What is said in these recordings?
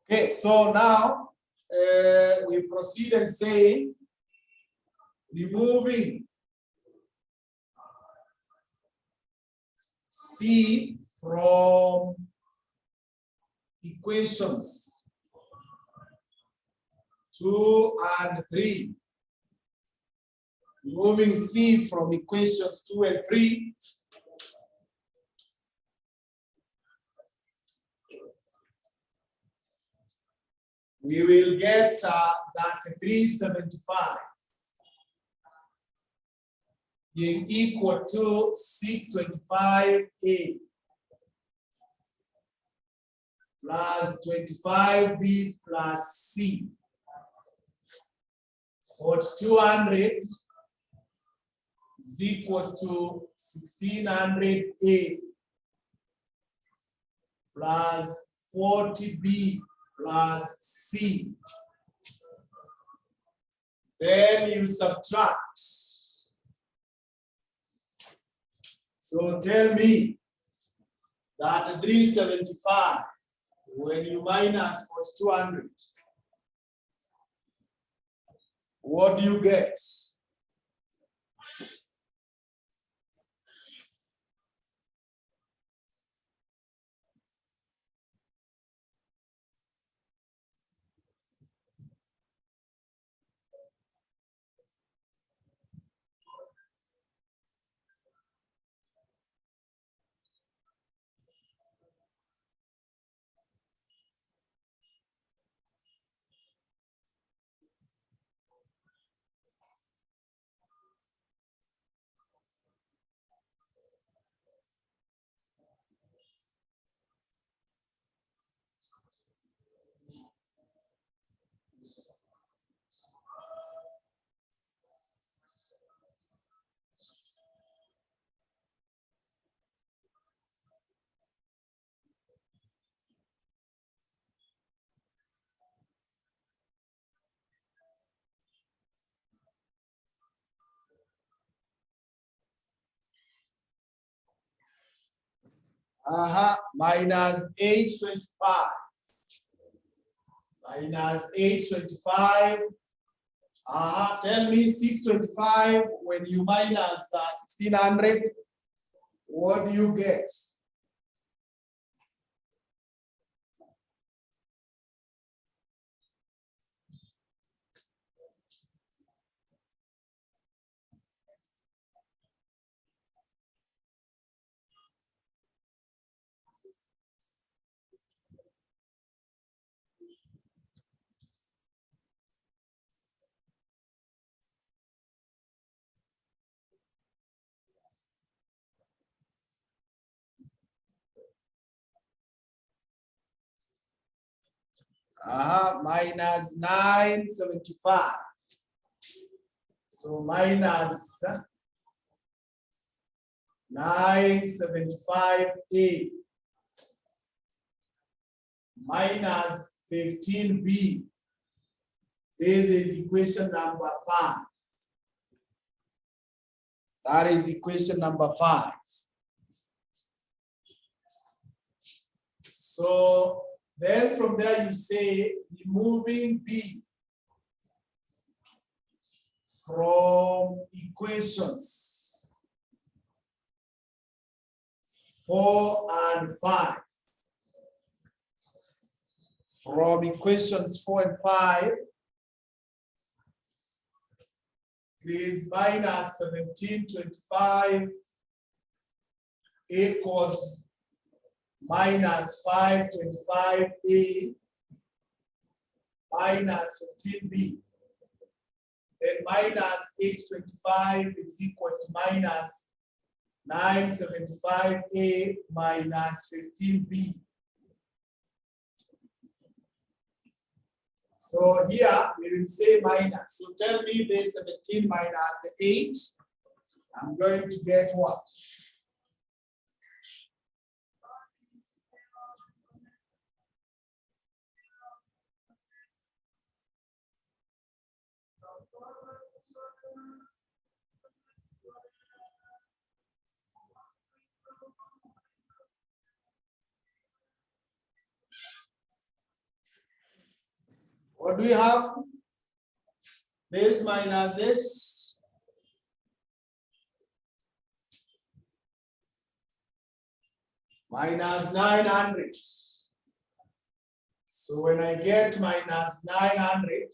Okay, so now we proceed and say removing C from equations 2 and 3. Removing C from equations 2 and 3. We will get that 375 being equal to 625A plus 25B plus C. 4200 is equals to 1600A plus 40B plus C. Then you subtract. So tell me that 375, when you minus 4200, what do you get? Minus 825. Minus 825. Tell me 625 when you minus 1600. What do you get? Minus 975. So minus 975A minus 15B. This is equation number 5. That is equation number 5. So then from there you say removing B from equations 4 and 5. From equations 4 and 5, please minus 1725 equals minus 525A minus 15B. Then minus 825 is equals to minus 975A minus 15B. So here we will say minus. So tell me the 17 minus the 8. I'm going to get what? What do we have? This minus this. Minus 900. So when I get minus 900,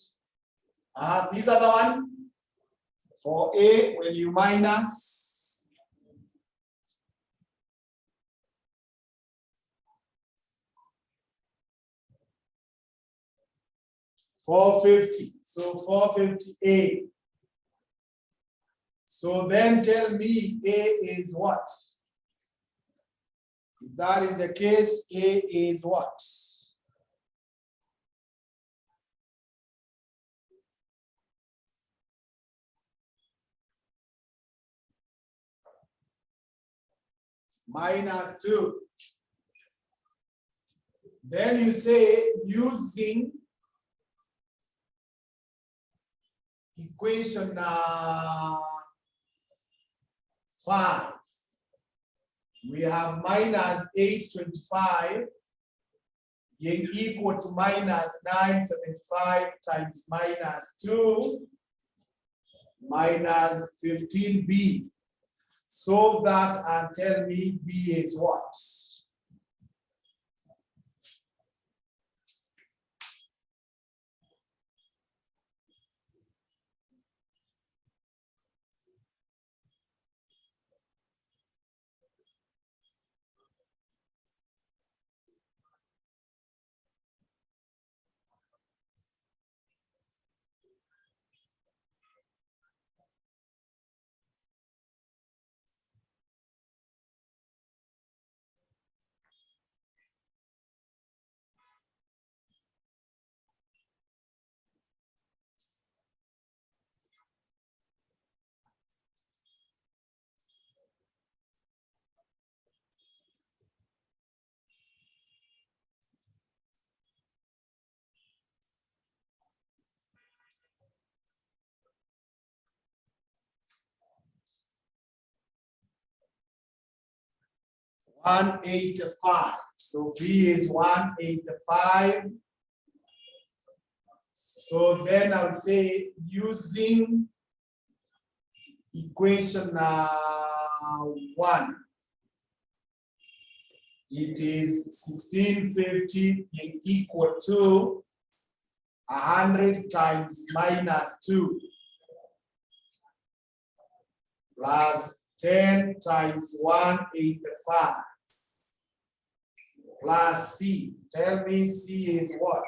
I have this other one. For A, when you minus 450. So 450A. So then tell me A is what? If that is the case, A is what? Minus 2. Then you say using equation 5. We have minus 825 being equal to minus 975 times minus 2 minus 15B. Solve that and tell me B is what? $185. So B is 185. So then I would say using equation 1, it is 1650 equal to 100 times minus 2 plus 10 times 185 plus C. Tell me C is what?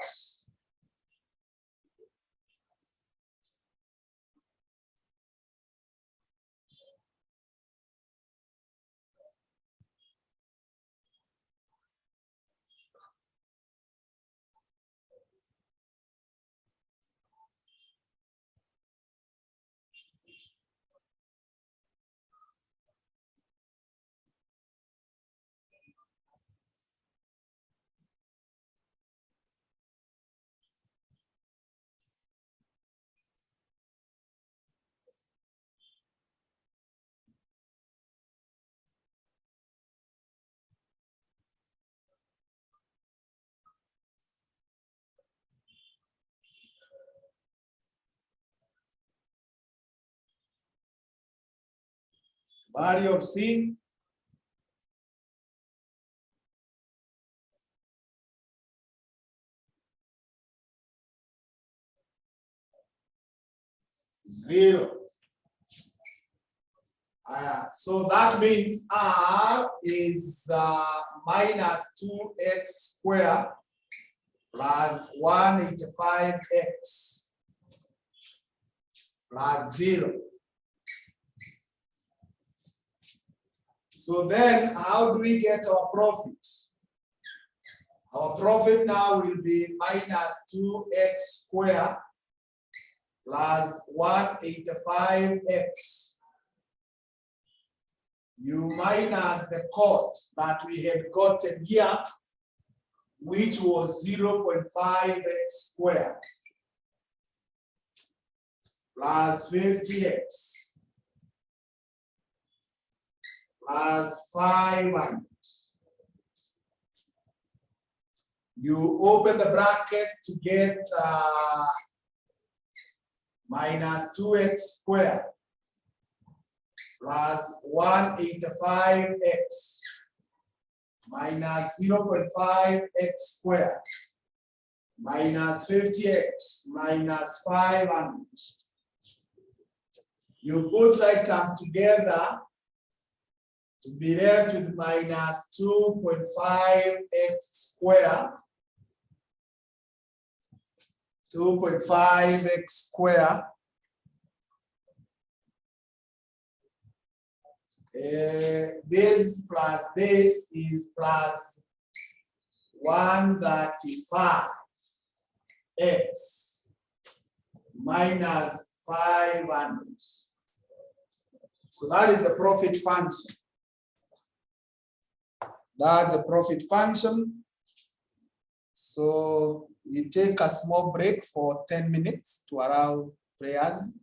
Value of C, zero. So that means R is minus 2x squared plus 185x plus 0. So then how do we get our profit? Our profit now will be minus 2x squared plus 185x. You minus the cost that we had gotten here, which was 0.5x squared plus 50x plus 500 You open the brackets to get minus 2x squared plus 185x minus 0.5x squared minus 50x minus 500. You put like terms together to be left with minus 2.5x squared, 2.5x squared, this plus this is plus 135x minus 500. So that is the profit function. That's the profit function. So we take a small break for 10 minutes to allow prayers.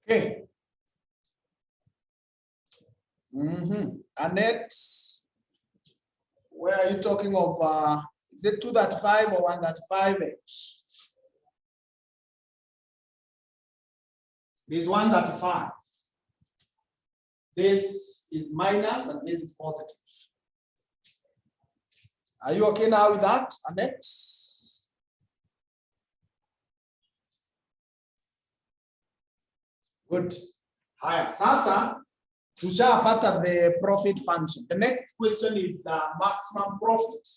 Okay. Annette, where are you talking of? Is it 235 or 135H? This is 135. This is minus and this is positive. Are you okay now with that, Annette? Good. Haya, sasa tushapata the profit function. The next question is maximum profit.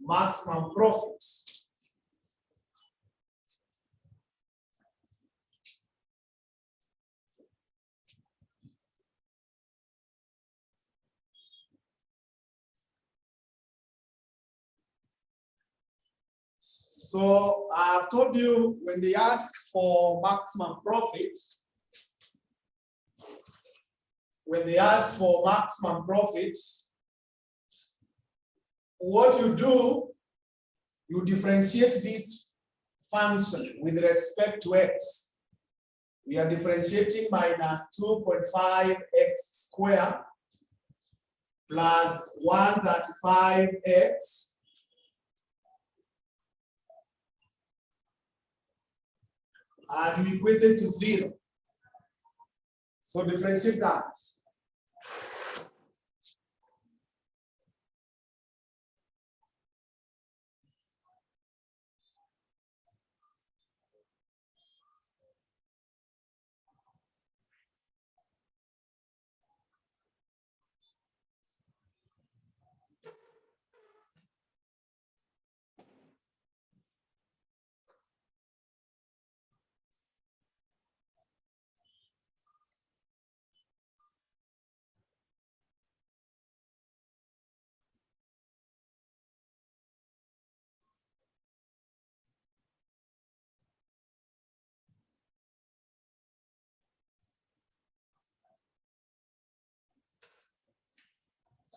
Maximum profit. So I've told you when they ask for maximum profit, what you do, you differentiate this function with respect to x. We are differentiating minus 2.5x squared plus 135x and you equate it to 0. So differentiate that.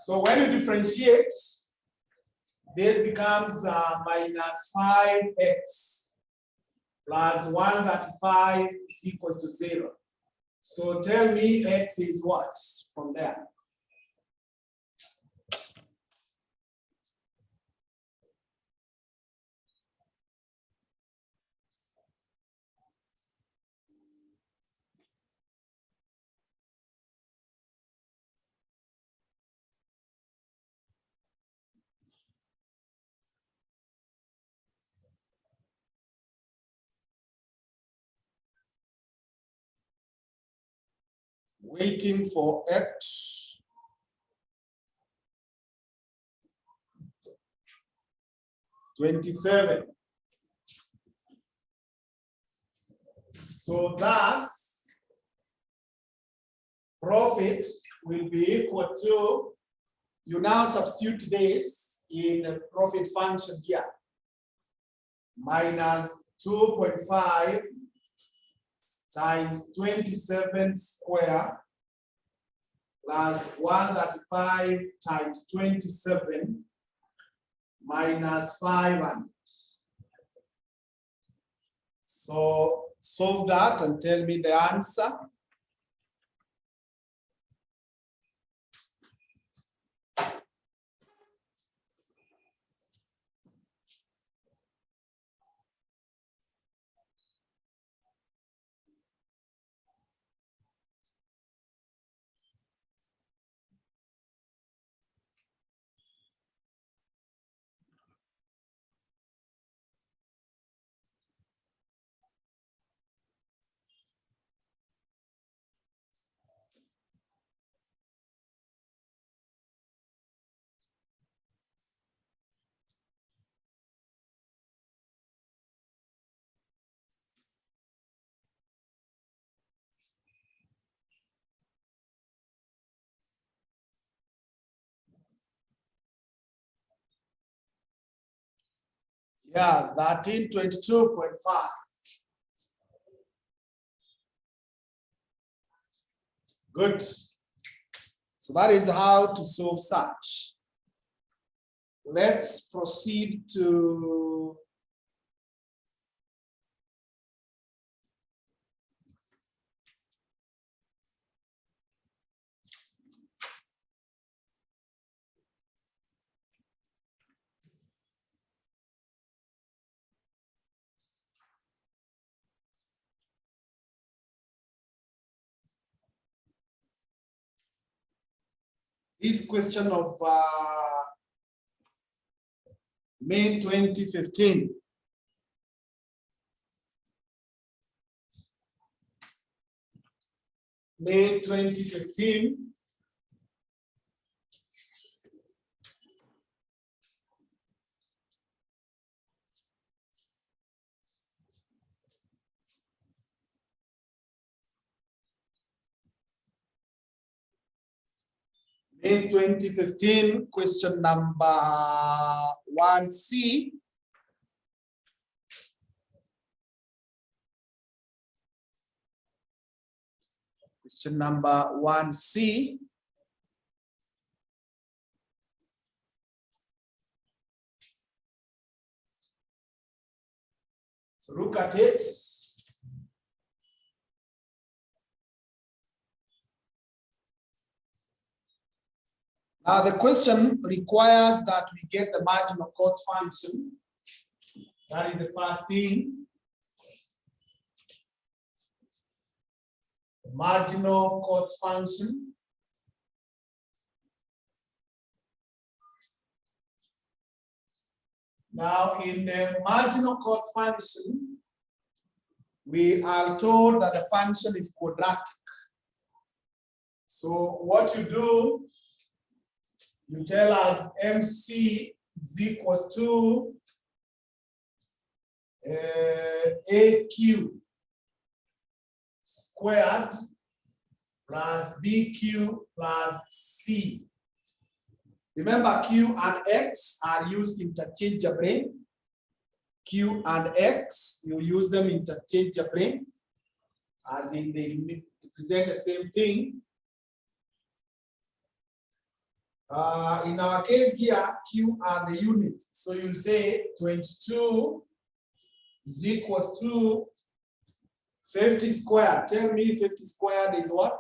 So when you differentiate, this becomes minus 5x plus 135 is equals to 0. So tell me x is what from there? Waiting for x. $27. So thus, profit will be equal to, you now substitute this in the profit function here, minus 2.5 times 27 square plus 135 times 27 minus 500. So solve that and tell me the answer. Yeah, 1322.5. Good. So that is how to solve such. Let's proceed to This question of May 2015. May 2015. May 2015, question number 1C. Question number 1C. So look at it. Now the question requires that we get the marginal cost function. That is the first thing. The marginal cost function. Now in the marginal cost function, we are told that the function is quadratic. So what you do, you tell us MC is equals to AQ squared plus BQ plus C. Remember, Q and X are used interchangeably. Q and X, you use them interchangeably, as in they represent the same thing. In our case here, Q are the units. So you'll say 22 is equals to 50 squared. Tell me 50 squared is what?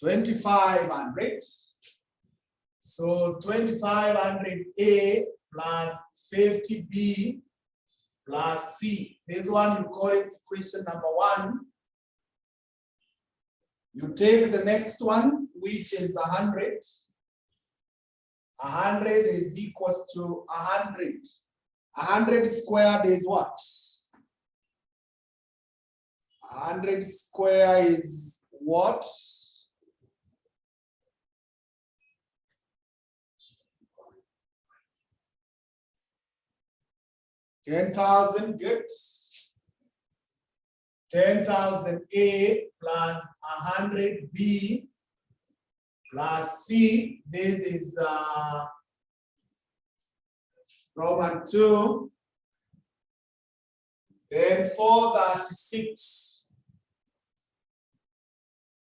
$2,500. So 2,500A plus 50B plus C. This one you call it equation number 1. You take the next one, which is 100. 100 is equals to 100. 100 squared is what? 100 square is what? $10,000, good. 10,000 A plus 100 B plus C. This is Roman 2. Then 436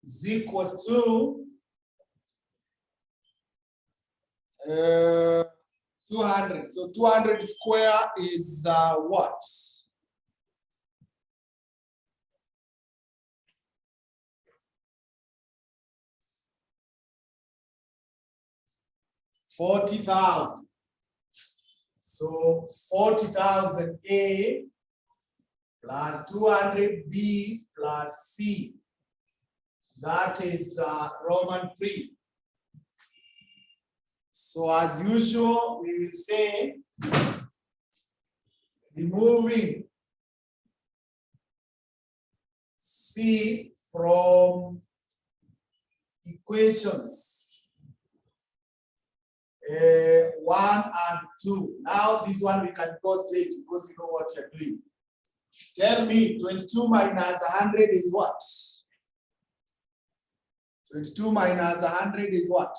is equals to 200. So 200 square is what? $40,000. So 40,000 A plus 200 B plus C. That is Roman 3. So as usual, we will say removing C from equations 1 and 2. Now this one we can go straight because you know what you're doing. Tell me 22 minus 100 is what? 22 minus 100 is what?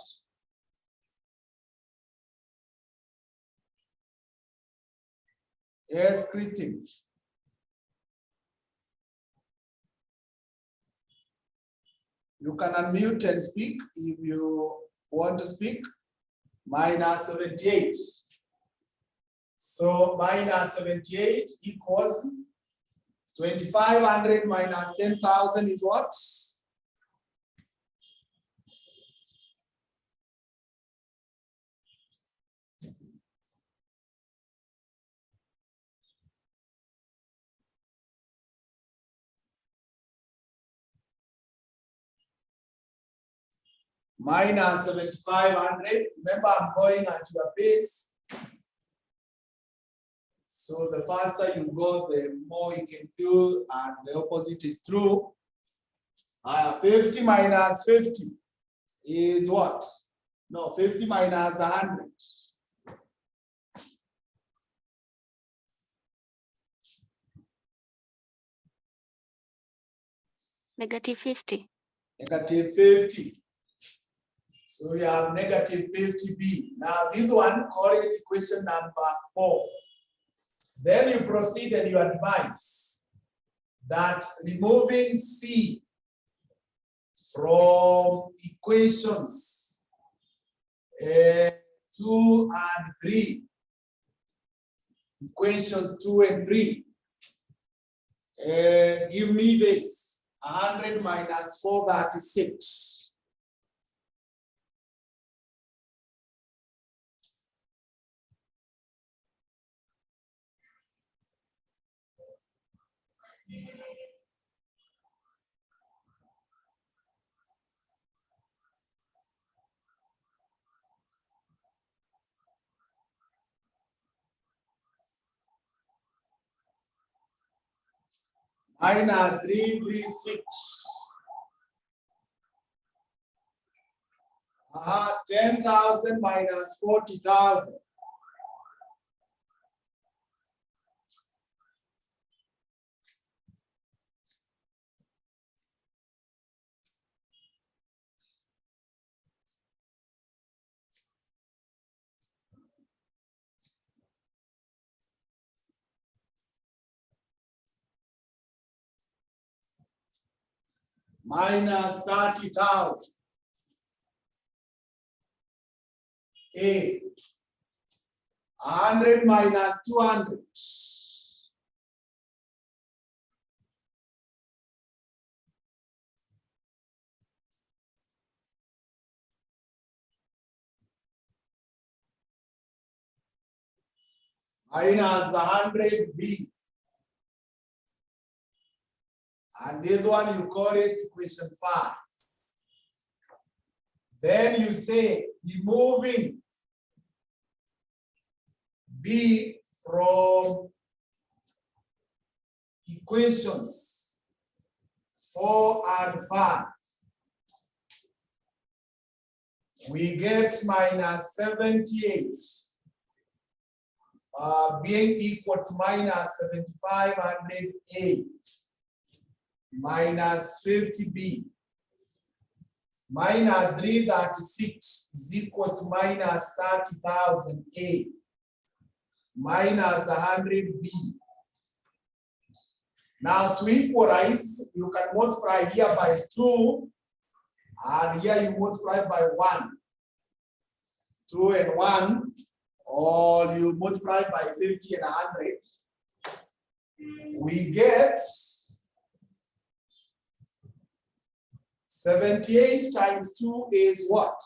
Yes, Christine. You can unmute and speak if you want to speak. Minus 78. So minus 78 equals 2,500 minus 10,000 is what? minus 7,500. Remember, I'm going at your pace. So the faster you go, the more you can do, and the opposite is true. 50 minus 50 is what? No, 50 minus 100. Negative 50. Negative 50. So we have negative 50b. Now this one, call it equation number 4. Then you proceed and you advise that removing c from equations 2 and 3. Equations 2 and 3. Give me this. 100 minus 436. Minus 336. 10,000 minus 40,000. Minus 30,000. A. 100 minus 200. Minus 100B. And this one you call it equation 5. Then you say removing B from equations 4 and 5. We get minus 78 being equal to minus 7,500A minus 50B minus 336 is equals to minus 30,000A minus 100B. Now to equalize, you can multiply here by 2 and here you multiply by 1. 2 and 1, or you multiply by 50 and 100. We get 78 times 2 is what?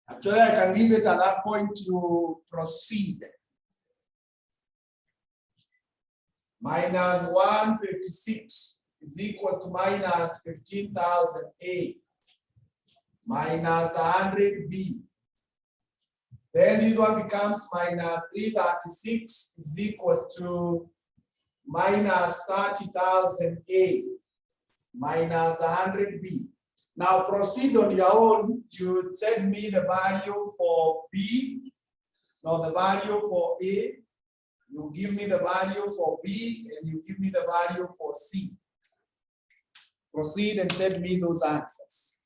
Actually, I can leave it at that point to proceed. Minus 156 is equal to minus 15,000A minus 100B. Then this one becomes minus 336 is equal to minus 30,000A minus 100B. Now proceed on your own. You send me the value for B, now the value for A. You give me the value for B and you give me the value for C. Proceed and send me those answers.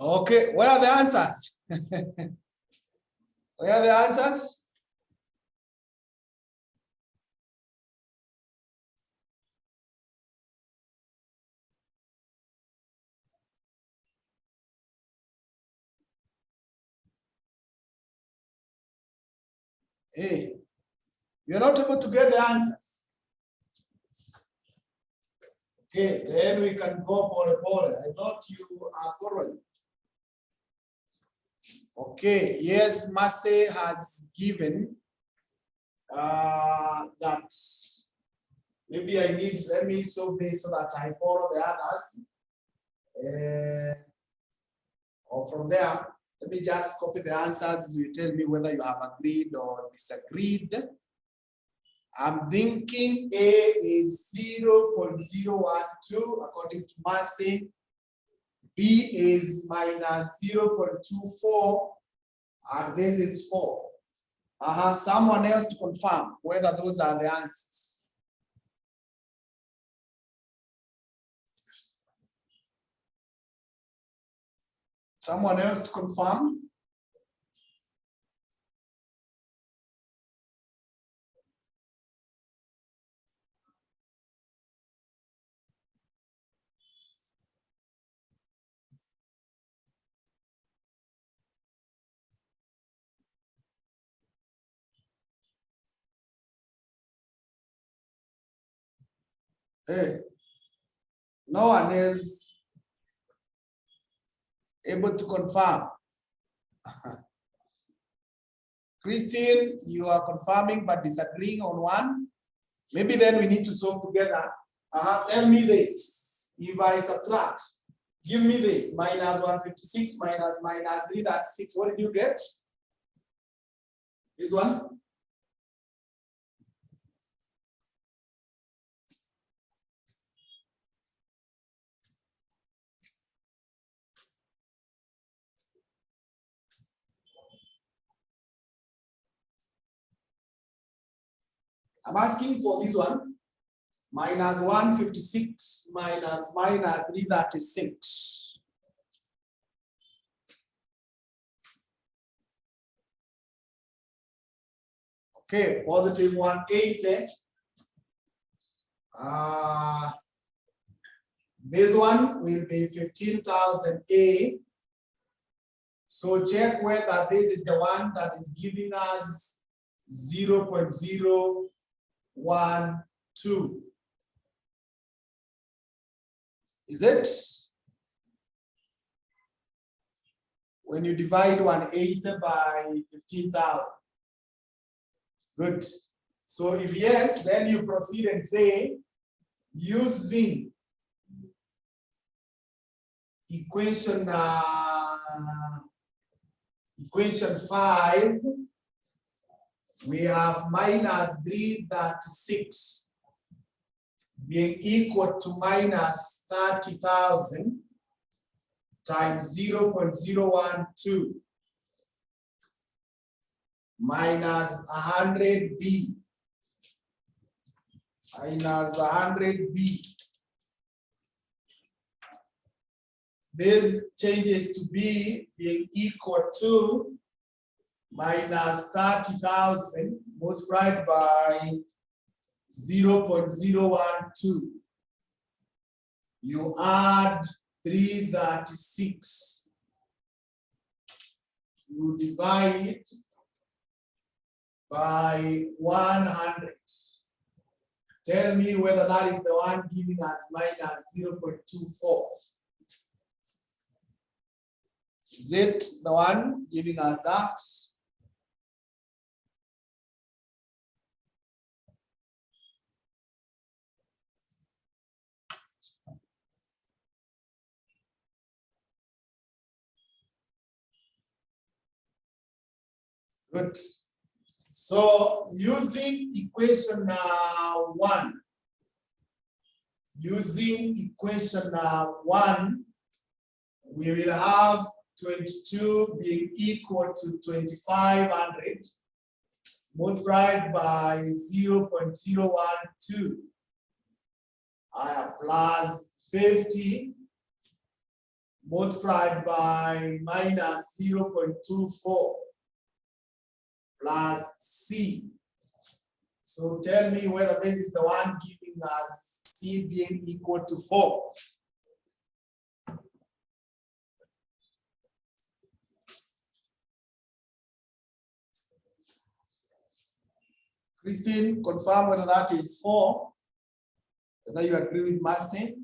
Okay, where are the answers? Where are the answers? Hey, you're not able to get the answers. Okay, then we can go for. I thought you are following. Okay, yes, Massey has given that. Maybe let me solve this so that I follow the others. Or from there, let me just copy the answers. You tell me whether you have agreed or disagreed. I'm thinking A is 0.012 according to Massey. B is minus 0.24, and this is 4. Someone else to confirm whether those are the answers. Someone else to confirm? Hey, no one is able to confirm. Christine, you are confirming but disagreeing on one. Maybe then we need to solve together. Tell me this. If I subtract, give me this. Minus 156 minus 336. What did you get? This one? I'm asking for this one. Minus 156 minus 336. Okay, positive 180. This one will be 15,000 A. So check whether this is the one that is giving us 0.012. Is it? When you divide 180 by 15,000. Good. So if yes, then you proceed and say, using equation 5, we have minus 336 being equal to minus 30,000 times 0.012 minus 100B minus 100B. This changes to B being equal to minus 30,000 multiplied by 0.012. You add 336. You divide by 100. Tell me whether that is the one giving us minus 0.24. Is it the one giving us that? Good. So using equation 1, we will have 22 being equal to 2,500 multiplied by 0.012 plus 50 multiplied by minus 0.24 plus C. So tell me whether this is the one giving us C being equal to 4. Christine, confirm whether that is 4. Whether you agree with Marcy.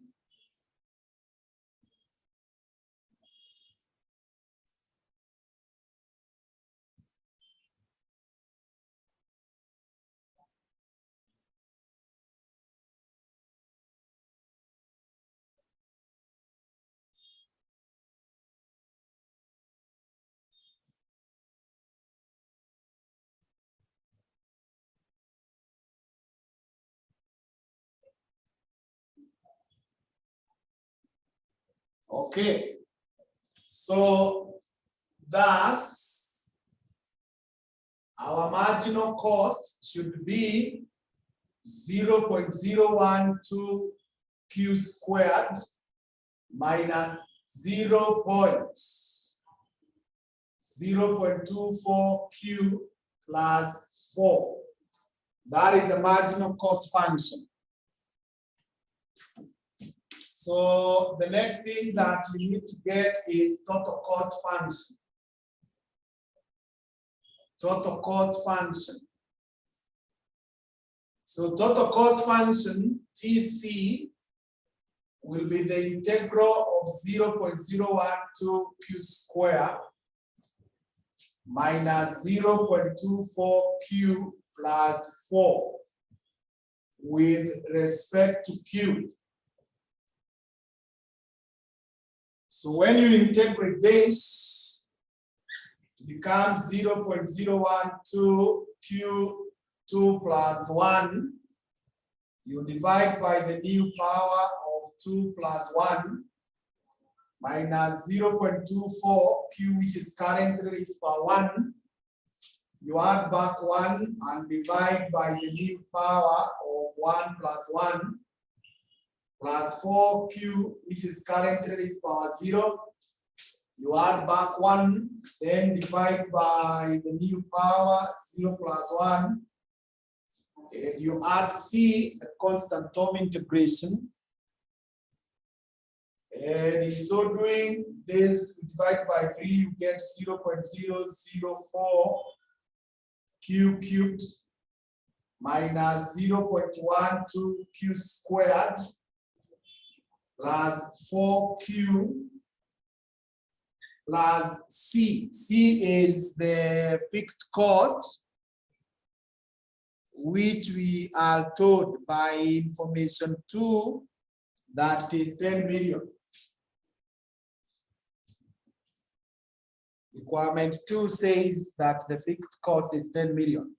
Okay, so thus our marginal cost should be 0.012 Q squared minus 0.24 Q plus 4. That is the marginal cost function. So the next thing that we need to get is total cost function. Total cost function. So total cost function, TC, will be the integral of 0.012 Q squared minus 0.24 Q plus 4 with respect to Q. So when you integrate this, it becomes 0.012 Q2 plus 1. You divide by the new power of 2 plus 1 minus 0.24 Q, which is currently raised by 1. You add back 1 and divide by the new power of 1 plus 1 plus 4Q, which is currently raised power 0. You add back 1, then divide by the new power 0 plus 1. And you add C, a constant term integration. And in so doing, this divide by 3, you get 0.004 Q cubed minus 0.12 Q squared plus 4Q plus C. C is the fixed cost, which we are told by information 2 that it is 10 million. Requirement 2 says that the fixed cost is 10 million.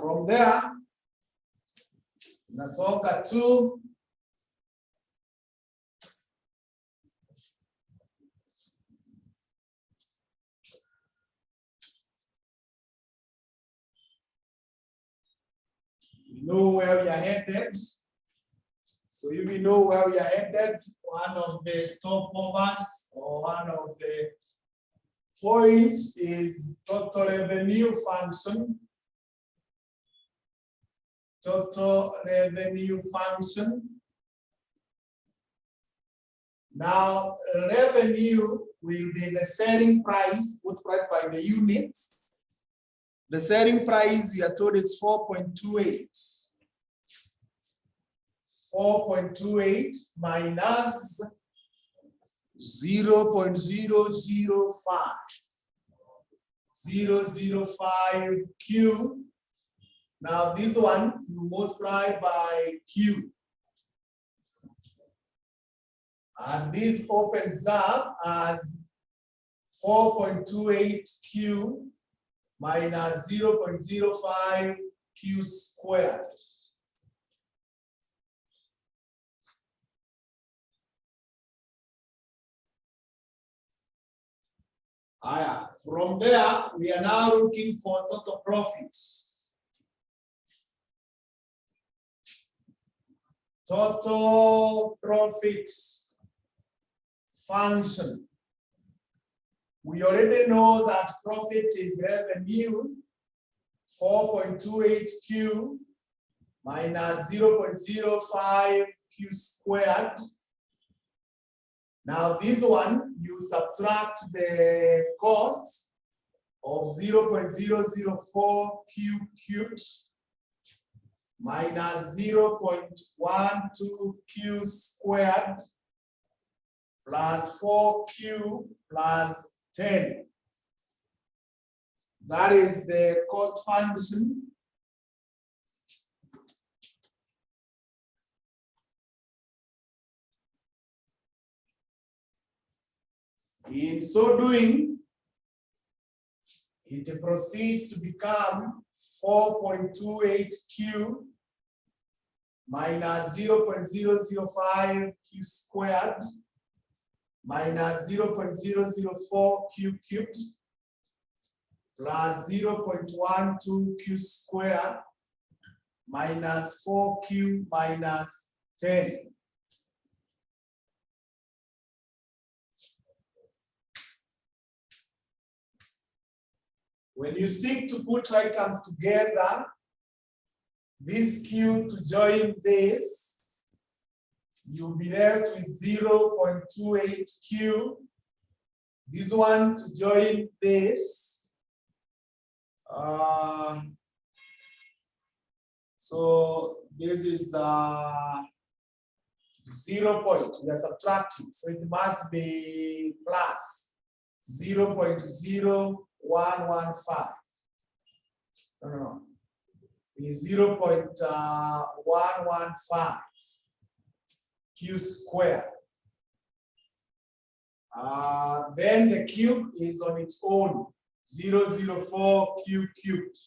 From there, nasonga 2. We know where we are headed. So if we know where we are headed, one of the stopovers or one of the points is total revenue function. Total revenue function. Now, revenue will be the selling price multiplied by the units. The selling price we are told is 4.28. 4.28 minus 0.005. 0.005 Q. Now this one you multiply by Q. And this opens up as 4.28 Q minus 0.05 Q squared. From there, we are now looking for total profits. total profit function. We already know that profit is revenue 4.28Q minus 0.05Q squared. Now this one, you subtract the cost of 0.004Q cubed minus 0.12Q squared plus 4Q plus 10. That is the cost function. In so doing, it proceeds to become 4.28Q minus 0.005Q squared minus 0.004Q cubed plus 0.12Q squared minus 4Q minus 10. When you seek to put items together, this Q to join this, you'll be left with 0.28Q. This one to join this. So this is 0 point, we are subtracting, so it must be plus 0.0115. No. Is 0.115 Q squared. Then the cube is on its own, 0.004 Q cubed.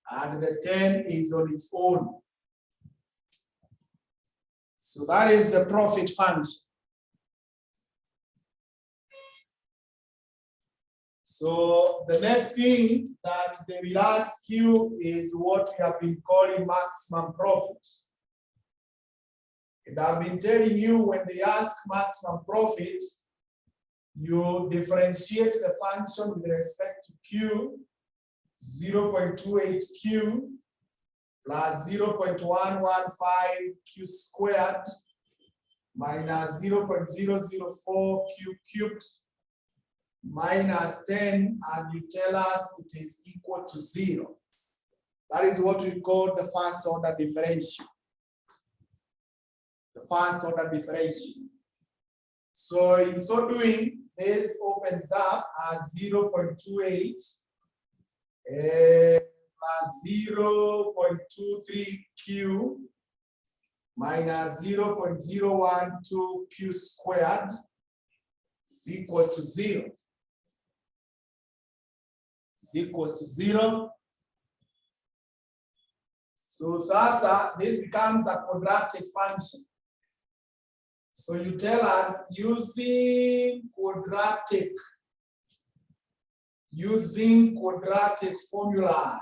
And the 10 is on its own. So that is the profit function. So the next thing that they will ask you is what we have been calling maximum profit. And I've been telling you, when they ask maximum profit, you differentiate the function with respect to Q, 0.28Q plus 0.115Q squared minus 0.004Q cubed minus 10, and you tell us it is equal to 0. That is what we call the first order differential. The first order differential. So in so doing, this opens up as 0.28 plus 0.23Q minus 0.012Q squared is equals to 0. Is equals to 0. So sasa, this becomes a quadratic function. So you tell us using quadratic formula,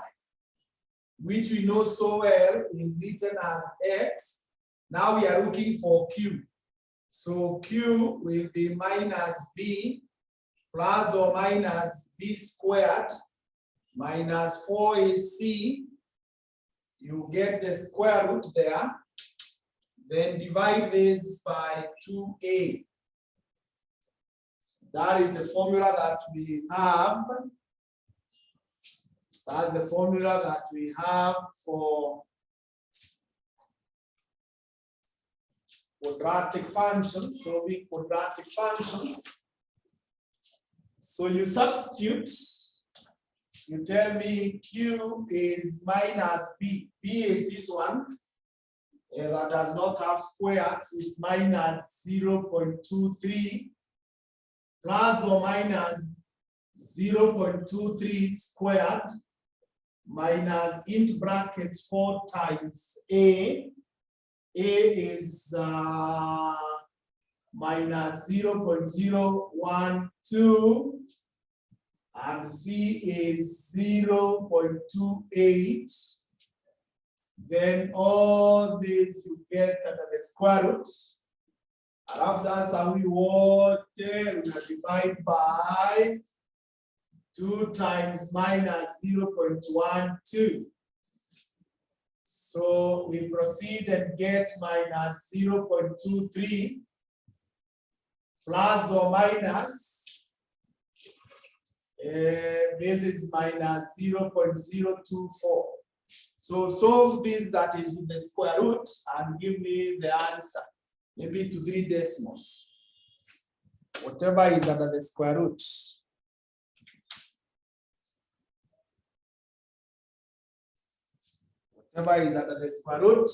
which we know so well is written as x. Now we are looking for q. So q will be minus b plus or minus b squared minus 4ac. You get the square root there. Then divide this by 2a. That is the formula that we have. That's the formula that we have for quadratic functions, solving quadratic functions. So you substitute, you tell me q is minus b. B is this one. That does not have squares, so it's minus 0.23 plus or minus 0.23 squared minus into brackets 4 times a. A is minus 0.012 and c is 0.28. Then all this you get under the square root. Alafu sasa huyu wote una divide by 2 times minus 0.12. So we proceed and get minus 0.23 plus or minus. This is minus 0.024. So solve this that is in the square root and give me the answer. Maybe to 3 decimals. Whatever is under the square root. Whatever is under the square root.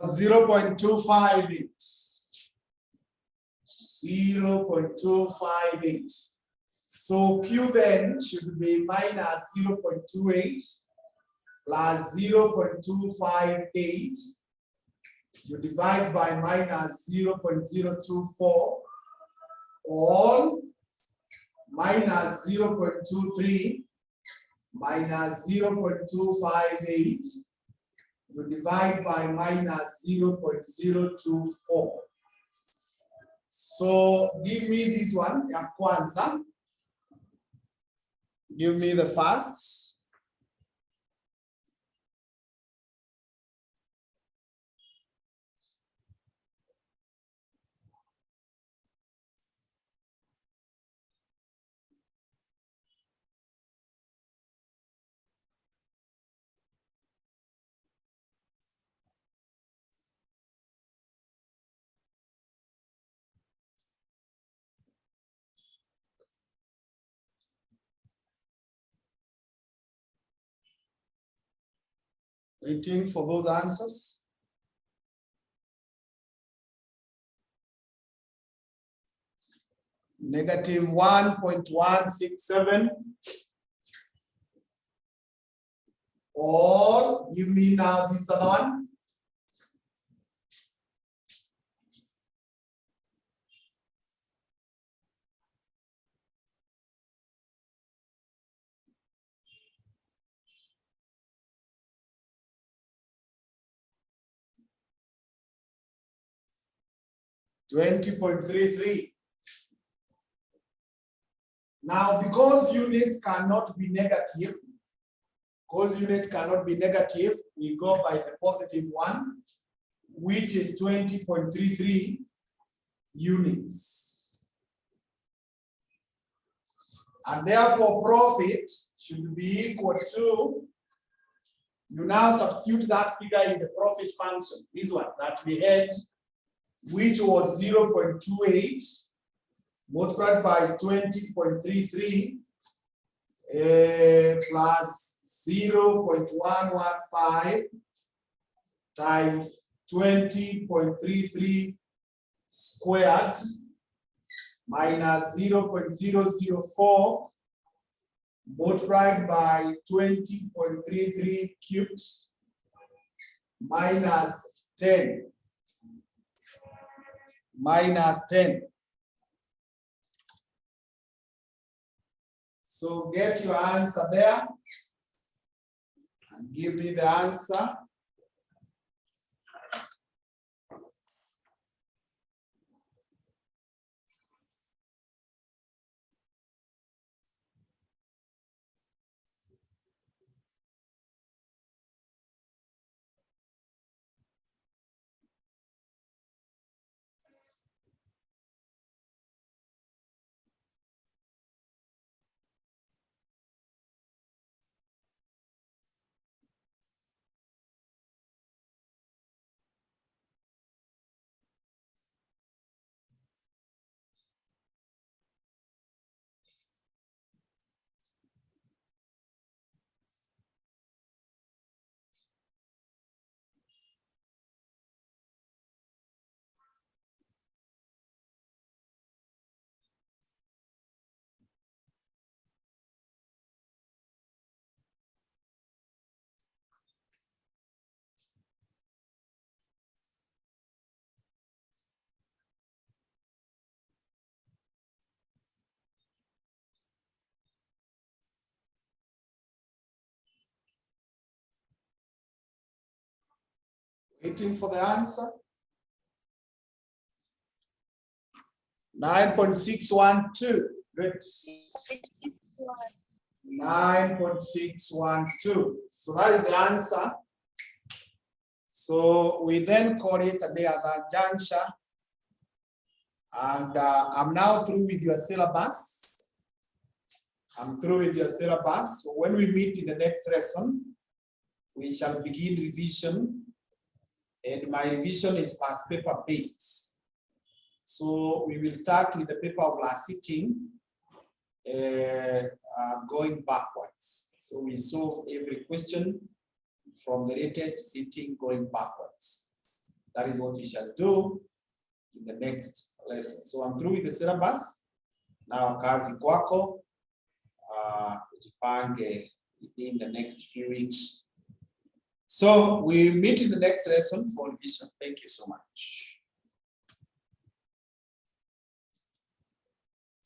0.258. 0.258. So Q then should be minus 0.28 plus 0.258. You divide by minus 0.024 all minus 0.23 minus 0.258. You divide by minus 0.024. So give me this one, ya kwanza. Give me the first. Waiting for those answers. Negative 1.167. Or give me now this other one. $20.33. Now, because units cannot be negative, we go by the positive one, which is 20.33 units. And therefore, profit should be equal to, you now substitute that figure in the profit function, this one that we had, which was 0.28 multiplied by 20.33 plus 0.115 times 20.33 squared minus 0.004 multiplied by 20.33 cubed minus 10. Minus 10. So get your answer there and give me the answer. Waiting for the answer. 9.612. Good. 9.612. So that is the answer. So we then call it the other juncture. And I'm now through with your syllabus. I'm through with your syllabus. So when we meet in the next lesson, we shall begin revision. And my revision is past paper based. So we will start with the paper of last sitting, going backwards. So we solve every question from the latest sitting going backwards. That is what we shall do in the next lesson. So I'm through with the syllabus. Now kazi kwako, ujipange in the next few weeks. So we meet in the next lesson for revision. Thank you so much.